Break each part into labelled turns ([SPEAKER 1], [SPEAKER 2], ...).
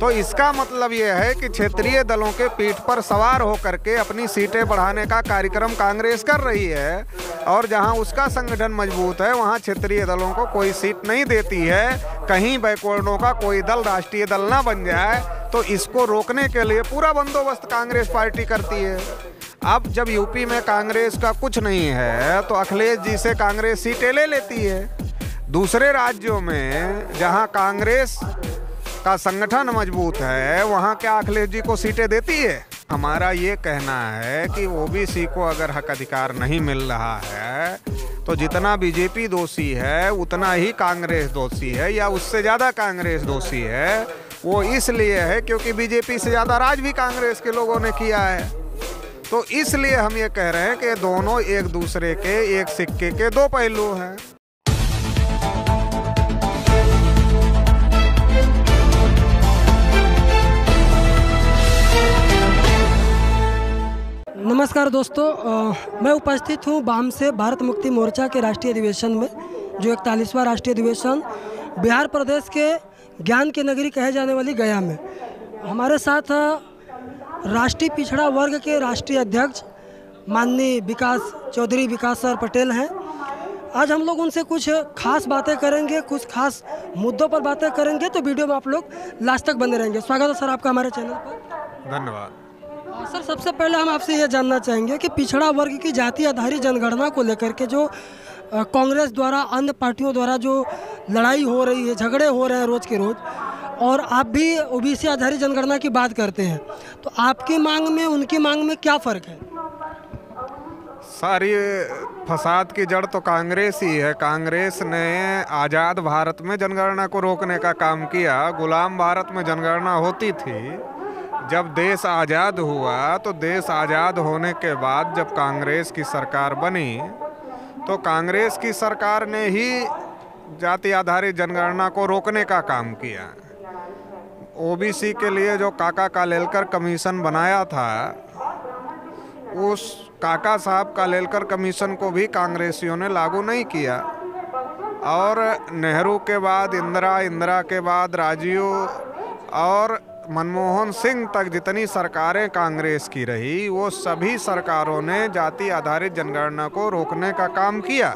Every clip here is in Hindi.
[SPEAKER 1] तो इसका मतलब ये है कि क्षेत्रीय दलों के पीठ पर सवार होकर के अपनी सीटें बढ़ाने का कार्यक्रम कांग्रेस कर रही है, और जहां उसका संगठन मजबूत है वहां क्षेत्रीय दलों को कोई सीट नहीं देती है। कहीं बैकवर्डों का कोई दल राष्ट्रीय दल ना बन जाए, तो इसको रोकने के लिए पूरा बंदोबस्त कांग्रेस पार्टी करती है। अब जब यूपी में कांग्रेस का कुछ नहीं है तो अखिलेश जी से कांग्रेस सीटें ले लेती है। दूसरे राज्यों में जहां कांग्रेस का संगठन मजबूत है वहां क्या अखिलेश जी को सीटें देती है? हमारा ये कहना है कि ओबीसी को अगर हक अधिकार नहीं मिल रहा है तो जितना बीजेपी दोषी है उतना ही कांग्रेस दोषी है, या उससे ज़्यादा कांग्रेस दोषी है। वो इसलिए है क्योंकि बीजेपी से ज़्यादा राज भी कांग्रेस के लोगों ने किया है। तो इसलिए हम ये कह रहे हैं कि दोनों एक दूसरे के एक सिक्के के दो पहलू हैं।
[SPEAKER 2] नमस्कार दोस्तों, मैं उपस्थित हूँ बाम से भारत मुक्ति मोर्चा के राष्ट्रीय अधिवेशन में, जो 41वां राष्ट्रीय अधिवेशन बिहार प्रदेश के ज्ञान की नगरी कहे जाने वाली गया में। हमारे साथ राष्ट्रीय पिछड़ा वर्ग के राष्ट्रीय अध्यक्ष माननीय विकास सर पटेल हैं। आज हम लोग उनसे कुछ खास बातें करेंगे, कुछ खास मुद्दों पर बातें करेंगे, तो वीडियो में आप लोग लास्ट तक बने रहेंगे। स्वागत है सर आपका हमारे चैनल पर।
[SPEAKER 1] धन्यवाद
[SPEAKER 2] सर। सबसे पहले हम आपसे ये जानना चाहेंगे कि पिछड़ा वर्ग की जाति आधारित जनगणना को लेकर के जो कांग्रेस द्वारा, अन्य पार्टियों द्वारा जो लड़ाई हो रही है, झगड़े हो रहे हैं रोज़ के रोज़, और आप भी ओबीसी आधारित जनगणना की बात करते हैं, तो आपकी मांग में उनकी मांग में क्या फ़र्क है?
[SPEAKER 1] सारी फसाद की जड़ तो कांग्रेस ही है। कांग्रेस ने आज़ाद भारत में जनगणना को रोकने का काम किया। गुलाम भारत में जनगणना होती थी। जब देश आज़ाद हुआ तो देश आज़ाद होने के बाद जब कांग्रेस की सरकार बनी तो कांग्रेस की सरकार ने ही जाति आधारित जनगणना को रोकने का काम किया। ओबीसी के लिए जो काका कालेलकर कमीशन बनाया था, उस काका साहब कालेलकर कमीशन को भी कांग्रेसियों ने लागू नहीं किया। और नेहरू के बाद इंदिरा, इंदिरा के बाद राजीव और मनमोहन सिंह तक जितनी सरकारें कांग्रेस की रही, वो सभी सरकारों ने जाति आधारित जनगणना को रोकने का काम किया।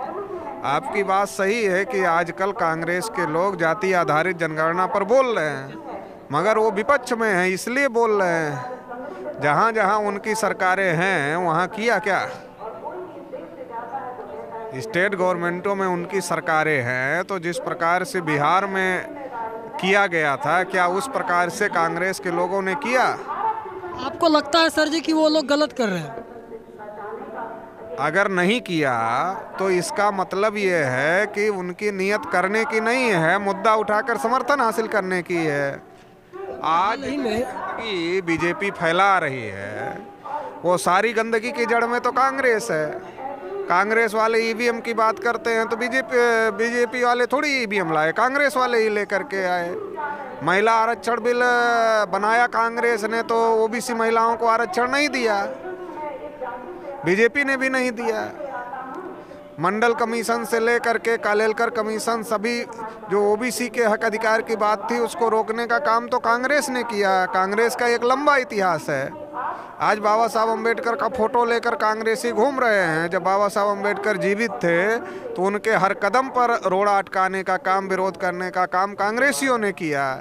[SPEAKER 1] आपकी बात सही है कि आजकल कांग्रेस के लोग जाति आधारित जनगणना पर बोल रहे हैं, मगर वो विपक्ष में हैं इसलिए बोल रहे हैं। जहाँ जहाँ उनकी सरकारें हैं वहाँ किया क्या? स्टेट गवर्नमेंटों में उनकी सरकारें हैं, तो जिस प्रकार से बिहार में किया गया था, क्या उस प्रकार से कांग्रेस के लोगों ने किया?
[SPEAKER 2] आपको लगता है सर जी कि वो लोग गलत कर रहे हैं?
[SPEAKER 1] अगर नहीं किया तो इसका मतलब ये है कि उनकी नीयत करने की नहीं है, मुद्दा उठाकर समर्थन हासिल करने की है। आज की बीजेपी फैला रही है, वो सारी गंदगी की जड़ में तो कांग्रेस है। कांग्रेस वाले ईवीएम की बात करते हैं तो बीजेपी वाले थोड़ी ईवीएम लाए, कांग्रेस वाले ही लेकर के आए। महिला आरक्षण बिल बनाया कांग्रेस ने, तो ओबीसी महिलाओं को आरक्षण नहीं दिया, बीजेपी ने भी नहीं दिया। मंडल कमीशन से लेकर के कालेलकर कमीशन, सभी जो ओबीसी के हक अधिकार की बात थी उसको रोकने का काम तो कांग्रेस ने किया। कांग्रेस का एक लंबा इतिहास है। आज बाबा साहब अम्बेडकर का फोटो लेकर कांग्रेसी घूम रहे हैं। जब बाबा साहब अम्बेडकर जीवित थे तो उनके हर कदम पर रोड़ा अटकाने का काम, विरोध करने का काम कांग्रेसियों ने किया।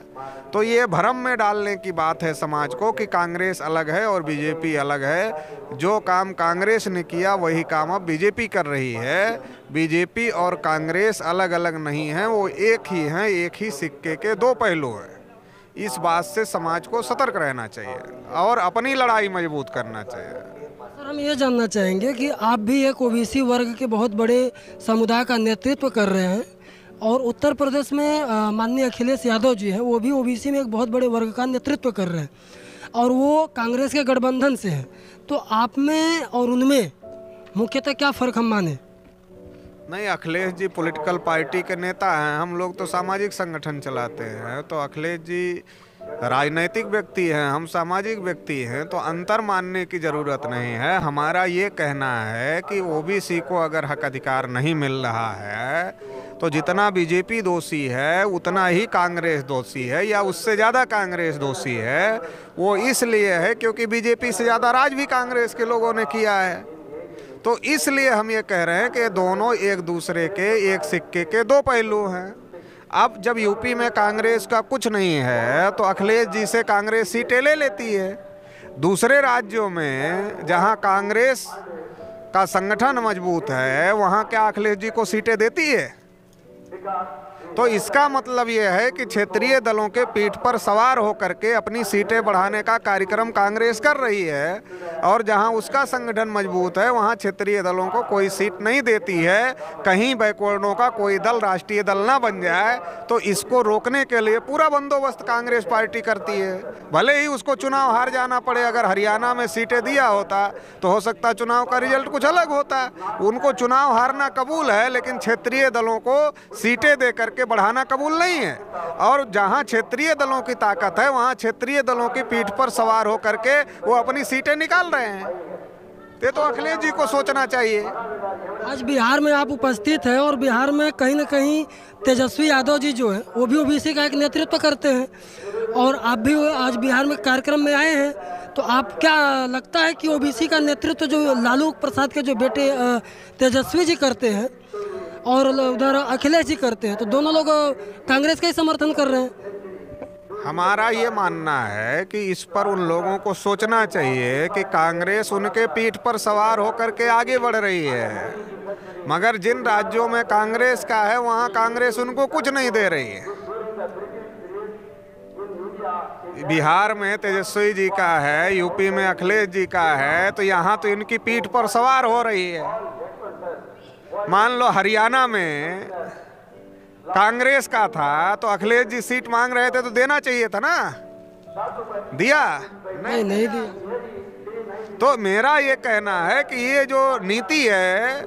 [SPEAKER 1] तो ये भ्रम में डालने की बात है समाज को कि कांग्रेस अलग है और बीजेपी अलग है। जो काम कांग्रेस ने किया वही काम अब बीजेपी कर रही है। बीजेपी और कांग्रेस अलग अलग नहीं हैं, वो एक ही हैं, एक ही सिक्के के दो पहलू हैं। इस बात से समाज को सतर्क रहना चाहिए और अपनी लड़ाई मजबूत करना चाहिए।
[SPEAKER 2] सर, हम ये जानना चाहेंगे कि आप भी एक ओबीसी वर्ग के बहुत बड़े समुदाय का नेतृत्व कर रहे हैं, और उत्तर प्रदेश में माननीय अखिलेश यादव जी हैं, वो भी ओबीसी में एक बहुत बड़े वर्ग का नेतृत्व कर रहे हैं, और वो कांग्रेस के गठबंधन से हैं। तो आप में और उनमें मुख्यतः क्या फ़र्क हम माने?
[SPEAKER 1] नहीं, अखिलेश जी पॉलिटिकल पार्टी के नेता हैं, हम लोग तो सामाजिक संगठन चलाते हैं। तो अखिलेश जी राजनैतिक व्यक्ति हैं, हम सामाजिक व्यक्ति हैं, तो अंतर मानने की ज़रूरत नहीं है। हमारा ये कहना है कि ओबीसी को अगर हक अधिकार नहीं मिल रहा है तो जितना बीजेपी दोषी है उतना ही कांग्रेस दोषी है, या उससे ज़्यादा कांग्रेस दोषी है। वो इसलिए है क्योंकि बीजेपी से ज़्यादा राज भी कांग्रेस के लोगों ने किया है। तो इसलिए हम ये कह रहे हैं कि दोनों एक दूसरे के एक सिक्के के दो पहलू हैं। अब जब यूपी में कांग्रेस का कुछ नहीं है तो अखिलेश जी से कांग्रेस सीटें ले लेती है। दूसरे राज्यों में जहां कांग्रेस का संगठन मजबूत है वहां क्या अखिलेश जी को सीटें देती है? तो इसका मतलब ये है कि क्षेत्रीय दलों के पीठ पर सवार होकर के अपनी सीटें बढ़ाने का कार्यक्रम कांग्रेस कर रही है, और जहां उसका संगठन मजबूत है वहां क्षेत्रीय दलों को कोई सीट नहीं देती है। कहीं बैकवर्डों का कोई दल राष्ट्रीय दल ना बन जाए, तो इसको रोकने के लिए पूरा बंदोबस्त कांग्रेस पार्टी करती है। भले ही उसको चुनाव हार जाना पड़े। अगर हरियाणा में सीटें दिया होता तो हो सकता चुनाव का रिजल्ट कुछ अलग होता। उनको चुनाव हारना कबूल है, लेकिन क्षेत्रीय दलों को सीटें दे करके बढ़ाना कबूल नहीं है। और जहां क्षेत्रीय दलों की ताकत है वहां क्षेत्रीय दलों की पीठ पर सवार होकर के वो अपनी सीटें निकाल रहे हैं। ये तो अखिलेश जी को सोचना चाहिए।
[SPEAKER 2] आज बिहार में आप उपस्थित हैं और बिहार में कहीं ना कहीं तेजस्वी यादव जी जो है वो भी ओबीसी का एक नेतृत्व करते हैं, और आप भी आज बिहार में कार्यक्रम में आए हैं। तो आप क्या लगता है कि ओबीसी का नेतृत्व जो लालू प्रसाद के जो बेटे तेजस्वी जी करते हैं और उधर अखिलेश जी करते हैं, तो दोनों लोग कांग्रेस का ही समर्थन कर रहे हैं?
[SPEAKER 1] हमारा ये मानना है कि इस पर उन लोगों को सोचना चाहिए कि कांग्रेस उनके पीठ पर सवार होकर के आगे बढ़ रही है, मगर जिन राज्यों में कांग्रेस का है वहाँ कांग्रेस उनको कुछ नहीं दे रही है। बिहार में तेजस्वी जी का है, यूपी में अखिलेश जी का है, तो यहाँ तो इनकी पीठ पर सवार हो रही है। मान लो हरियाणा में कांग्रेस का था तो अखिलेश जी सीट मांग रहे थे तो देना चाहिए था ना, दिया?
[SPEAKER 2] नहीं दिया।
[SPEAKER 1] तो मेरा ये कहना है कि ये जो नीति है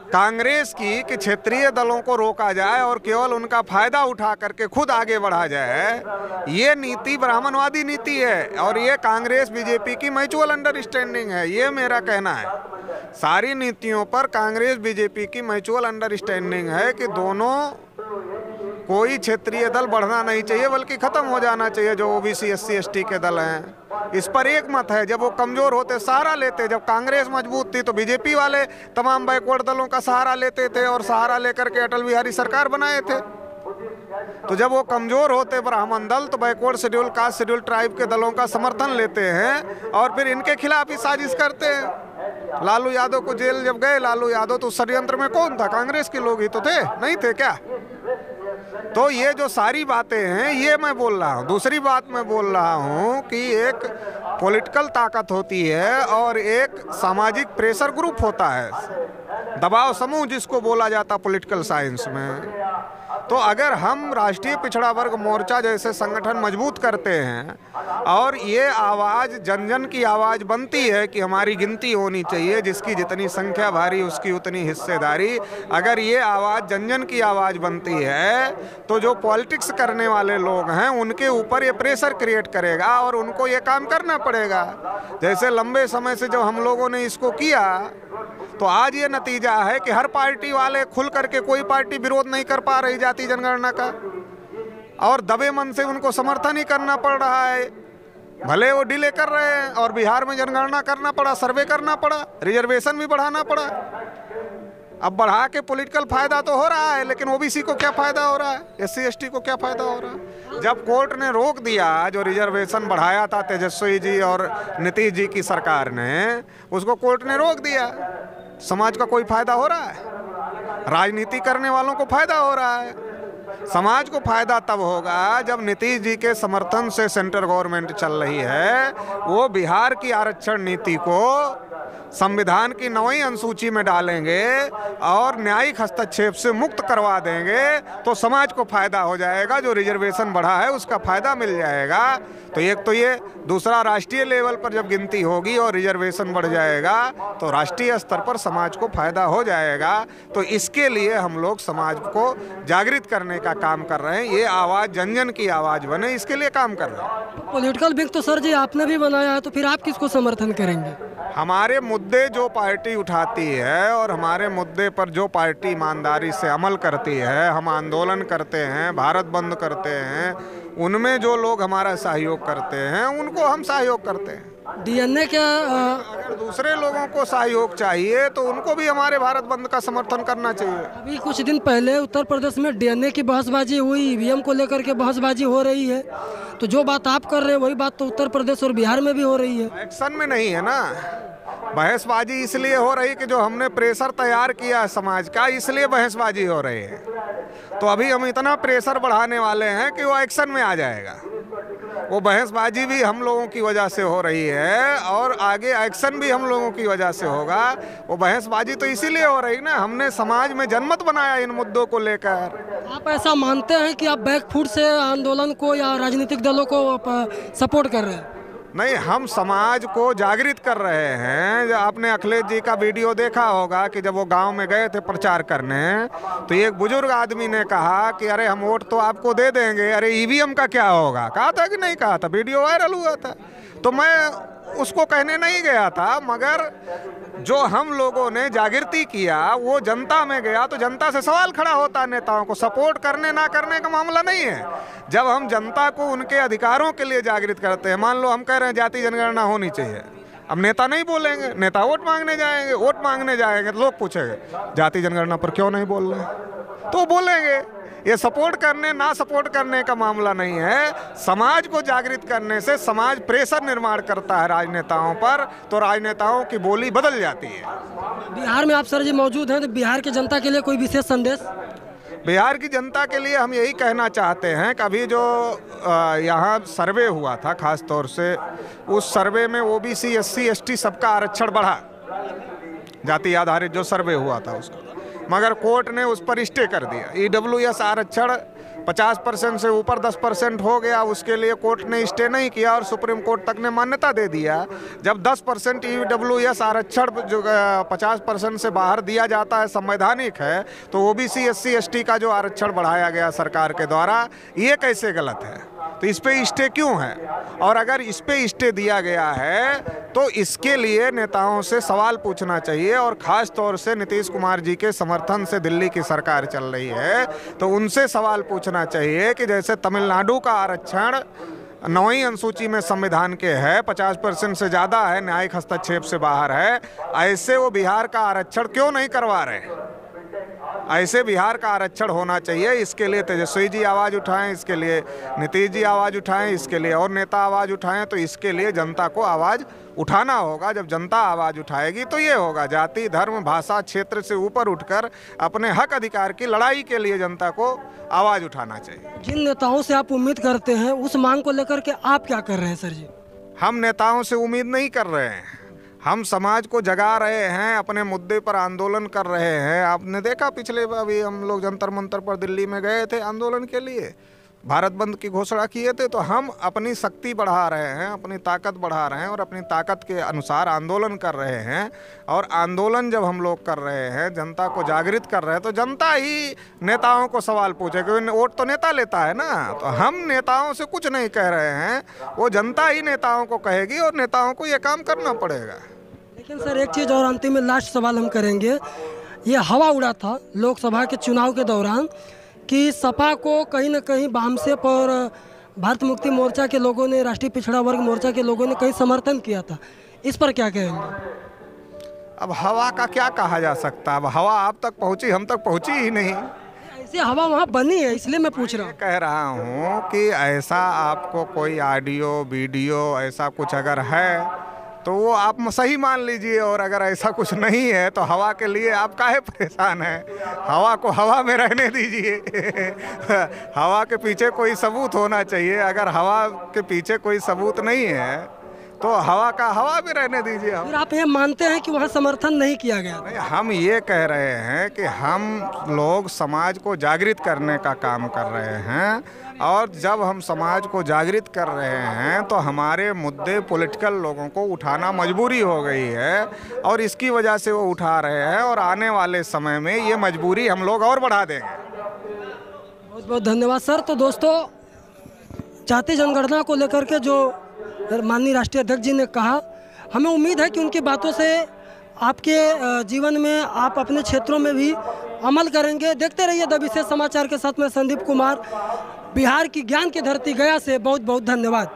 [SPEAKER 1] कांग्रेस की कि क्षेत्रीय दलों को रोका जाए और केवल उनका फायदा उठा करके खुद आगे बढ़ा जाए, ये नीति ब्राह्मणवादी नीति है और ये कांग्रेस बीजेपी की म्यूचुअल अंडरस्टैंडिंग है। ये मेरा कहना है। सारी नीतियों पर कांग्रेस बीजेपी की म्यूचुअल अंडरस्टैंडिंग है कि दोनों कोई क्षेत्रीय दल बढ़ना नहीं चाहिए बल्कि खत्म हो जाना चाहिए जो ओबीसी एससी एसटी के दल हैं। इस पर एक मत है। जब वो कमजोर होते सहारा लेते, जब कांग्रेस मजबूत थी तो बीजेपी वाले तमाम बैकवर्ड दलों का सहारा लेते थे और सहारा लेकर के अटल बिहारी सरकार बनाए थे। तो जब वो कमजोर होते ब्राह्मण दल तो backward schedule caste schedule tribe के दलों का समर्थन लेते हैं और फिर इनके खिलाफ ही साजिश करते हैं। लालू यादव को जेल जब गए, लालू यादव तो षड्यंत्र में कौन था? कांग्रेस के लोग ही तो थे, नहीं थे क्या? तो ये जो सारी बातें हैं ये मैं बोल रहा हूँ। दूसरी बात मैं बोल रहा हूँ कि एक पॉलिटिकल ताकत होती है और एक सामाजिक प्रेशर ग्रुप होता है, दबाव समूह जिसको बोला जाता पॉलिटिकल साइंस में। तो अगर हम राष्ट्रीय पिछड़ा वर्ग मोर्चा जैसे संगठन मजबूत करते हैं और ये आवाज़ जन जन की आवाज़ बनती है कि हमारी गिनती होनी चाहिए, जिसकी जितनी संख्या भारी उसकी उतनी हिस्सेदारी, अगर ये आवाज़ जन जन की आवाज़ बनती है तो जो पॉलिटिक्स करने वाले लोग हैं उनके ऊपर ये प्रेशर क्रिएट करेगा और उनको ये काम करना पड़ेगा। जैसे लंबे समय से जब हम लोगों ने इसको किया तो आज ये नतीजा है कि हर पार्टी वाले खुल करके कोई पार्टी विरोध नहीं कर पा रही जाति जनगणना का और दबे मन से उनको समर्थन ही करना पड़ रहा है। भले वो डिले कर रहे हैं और बिहार में जनगणना करना पड़ा, सर्वे करना पड़ा, रिजर्वेशन भी बढ़ाना पड़ा। अब बढ़ा के पॉलिटिकल फायदा तो हो रहा है, लेकिन ओबीसी को क्या फायदा हो रहा है, एससी एसटी को क्या फायदा हो रहा है? जब कोर्ट ने रोक दिया जो रिजर्वेशन बढ़ाया था तेजस्वी जी और नीतीश जी की सरकार ने, उसको कोर्ट ने रोक दिया। समाज का कोई फायदा हो रहा है? राजनीति करने वालों को फायदा हो रहा है। समाज को फायदा तब होगा जब नीतीश जी के समर्थन से सेंट्रल गवर्नमेंट चल रही है, वो बिहार की आरक्षण नीति को संविधान की 9वीं अनुसूची में डालेंगे और न्यायिक हस्तक्षेप से मुक्त करवा देंगे तो समाज को फायदा हो जाएगा। जो रिजर्वेशन बढ़ा है उसका फायदा मिल जाएगा। तो एक तो ये, दूसरा राष्ट्रीय लेवल पर जब गिनती होगी और रिजर्वेशन बढ़ जाएगा तो राष्ट्रीय स्तर पर समाज को फायदा हो जाएगा। तो इसके लिए हम लोग समाज को जागृत करने का काम कर रहे हैं। ये आवाज़ जन जन की आवाज़ बने, इसके लिए काम कर रहे हैं।
[SPEAKER 2] पॉलिटिकल विंग तो सर जी आपने भी बनाया है, तो फिर आप किसको समर्थन करेंगे?
[SPEAKER 1] हमारे मुद्दे जो पार्टी उठाती है और हमारे मुद्दे पर जो पार्टी ईमानदारी से अमल करती है, हम आंदोलन करते हैं, भारत बंद करते हैं, उनमें जो लोग हमारा सहयोग करते हैं उनको हम सहयोग करते हैं।
[SPEAKER 2] डीएनए क्या
[SPEAKER 1] अगर दूसरे लोगों को सहयोग चाहिए तो उनको भी हमारे भारत बंद का समर्थन करना चाहिए।
[SPEAKER 2] अभी कुछ दिन पहले उत्तर प्रदेश में डीएनए की बहसबाजी हुई, ईवीएम को लेकर के बहसबाजी हो रही है, तो जो बात आप कर रहे हैं वही बात तो उत्तर प्रदेश और बिहार में भी हो रही है।
[SPEAKER 1] एक्शन में नहीं है ना, बहसबाजी इसलिए हो रही कि जो हमने प्रेशर तैयार किया है समाज का, इसलिए बहसबाजी हो रही है। तो अभी हम इतना प्रेशर बढ़ाने वाले हैं कि वो एक्शन में आ जाएगा। वो बहसबाजी भी हम लोगों की वजह से हो रही है और आगे एक्शन भी हम लोगों की वजह से होगा। वो बहसबाजी तो इसीलिए हो रही ना, हमने समाज में जनमत बनाया इन मुद्दों को लेकर।
[SPEAKER 2] आप ऐसा मानते हैं कि आप बैकफुट से आंदोलन को या राजनीतिक दलों को सपोर्ट कर रहे हैं?
[SPEAKER 1] नहीं, हम समाज को जागृत कर रहे हैं। आपने अखिलेश जी का वीडियो देखा होगा कि जब वो गांव में गए थे प्रचार करने, तो एक बुजुर्ग आदमी ने कहा कि अरे हम वोट तो आपको दे देंगे, अरे ईवीएम का क्या होगा? कहा था कि नहीं कहा था? वीडियो वायरल हुआ था। तो मैं उसको कहने नहीं गया था, मगर जो हम लोगों ने जागृति किया वो जनता में गया तो जनता से सवाल खड़ा होता है। नेताओं को सपोर्ट करने ना करने का मामला नहीं है। जब हम जनता को उनके अधिकारों के लिए जागृत करते हैं, मान लो हम कह रहे हैं जाति जनगणना होनी चाहिए, अब नेता नहीं बोलेंगे, नेता वोट मांगने जाएंगे, वोट मांगने जाएंगे तो लोग पूछेंगे जाति जनगणना पर क्यों नहीं बोल रहे, तो बोलेंगे। ये सपोर्ट करने ना सपोर्ट करने का मामला नहीं है। समाज को जागृत करने से समाज प्रेशर निर्माण करता है राजनेताओं पर, तो राजनेताओं की बोली बदल जाती है।
[SPEAKER 2] बिहार में आप सर जी मौजूद हैं, तो बिहार की जनता के लिए कोई विशेष संदेश?
[SPEAKER 1] बिहार की जनता के लिए हम यही कहना चाहते हैं कि अभी जो यहाँ सर्वे हुआ था, खास तौर से उस सर्वे में ओबीसी, एससी, एसटी सबका आरक्षण बढ़ा, जाति आधारित जो सर्वे हुआ था उसका, मगर कोर्ट ने उस पर स्टे कर दिया। ईडब्ल्यूएस आरक्षण 50% से ऊपर 10% हो गया, उसके लिए कोर्ट ने स्टे नहीं किया और सुप्रीम कोर्ट तक ने मान्यता दे दिया। जब 10% ईडब्ल्यूएस आरक्षण जो 50% से बाहर दिया जाता है, संवैधानिक है, तो ओबीसी, एससी, एसटी का जो आरक्षण बढ़ाया गया सरकार के द्वारा, ये कैसे गलत है? तो इस पे स्टे क्यों है? और अगर इस पे स्टे दिया गया है तो इसके लिए नेताओं से सवाल पूछना चाहिए। और ख़ास तौर से नीतीश कुमार जी के समर्थन से दिल्ली की सरकार चल रही है, तो उनसे सवाल पूछना चाहिए कि जैसे तमिलनाडु का आरक्षण 9वीं अनुसूची में संविधान के है, 50% से ज़्यादा है, न्यायिक हस्तक्षेप से बाहर है, ऐसे वो बिहार का आरक्षण क्यों नहीं करवा रहे? ऐसे बिहार का आरक्षण होना चाहिए। इसके लिए तेजस्वी जी आवाज़ उठाएं, इसके लिए नीतीश जी आवाज़ उठाएं, इसके लिए और नेता आवाज़ उठाएं। तो इसके लिए जनता को आवाज़ उठाना होगा। जब जनता आवाज़ उठाएगी तो ये होगा, जाति, धर्म, भाषा, क्षेत्र से ऊपर उठकर अपने हक अधिकार की लड़ाई के लिए जनता को आवाज़ उठाना चाहिए।
[SPEAKER 2] जिन नेताओं से आप उम्मीद करते हैं, उस मांग को लेकर के आप क्या कर रहे हैं सर जी?
[SPEAKER 1] हम नेताओं से उम्मीद नहीं कर रहे हैं, हम समाज को जगा रहे हैं, अपने मुद्दे पर आंदोलन कर रहे हैं। आपने देखा पिछले अभी हम लोग जंतर मंतर पर दिल्ली में गए थे आंदोलन के लिए, भारत बंद की घोषणा किए थे। तो हम अपनी शक्ति बढ़ा रहे हैं, अपनी ताकत बढ़ा रहे हैं और अपनी ताकत के अनुसार आंदोलन कर रहे हैं। और आंदोलन जब हम लोग कर रहे हैं, जनता को जागृत कर रहे हैं, तो जनता ही नेताओं को सवाल पूछे, क्योंकि वोट तो नेता लेता है ना। तो हम नेताओं से कुछ नहीं कह रहे हैं, वो जनता ही नेताओं को कहेगी और नेताओं को ये काम करना पड़ेगा।
[SPEAKER 2] लेकिन सर एक चीज़ और अंतिम में लास्ट सवाल हम करेंगे। ये हवा उड़ा था लोकसभा के चुनाव के दौरान कि सपा को कहीं ना कहीं वामसेप और भारत मुक्ति मोर्चा के लोगों ने, राष्ट्रीय पिछड़ा वर्ग मोर्चा के लोगों ने कहीं समर्थन किया था, इस पर क्या कहेंगे?
[SPEAKER 1] अब हवा का क्या कहा जा सकता है? अब हवा आप तक पहुंची, हम तक पहुंची ही नहीं।
[SPEAKER 2] ऐसी हवा वहाँ बनी है, इसलिए मैं पूछ रहा हूँ।
[SPEAKER 1] कह रहा हूँ कि ऐसा आपको कोई ऑडियो वीडियो ऐसा कुछ अगर है तो वो आप सही मान लीजिए, और अगर ऐसा कुछ नहीं है तो हवा के लिए आप काहे परेशान हैं? हवा को हवा में रहने दीजिए। हवा के पीछे कोई सबूत होना चाहिए। अगर हवा के पीछे कोई सबूत नहीं है तो हवा का हवा भी रहने दीजिए हम।
[SPEAKER 2] फिर आप ये मानते हैं कि वहाँ समर्थन नहीं किया गया?
[SPEAKER 1] नहीं, हम ये कह रहे हैं कि हम लोग समाज को जागृत करने का काम कर रहे हैं, और जब हम समाज को जागृत कर रहे हैं तो हमारे मुद्दे पॉलिटिकल लोगों को उठाना मजबूरी हो गई है, और इसकी वजह से वो उठा रहे हैं, और आने वाले समय में ये मजबूरी हम लोग और बढ़ा देंगे।
[SPEAKER 2] बहुत बहुत धन्यवाद सर। तो दोस्तों, जाति जनगणना को लेकर के जो माननीय राष्ट्रीय अध्यक्ष जी ने कहा, हमें उम्मीद है कि उनकी बातों से आपके जीवन में, आप अपने क्षेत्रों में भी अमल करेंगे। देखते रहिए द विशेष समाचार के साथ में संदीप कुमार, बिहार की ज्ञान की धरती गया से। बहुत बहुत धन्यवाद।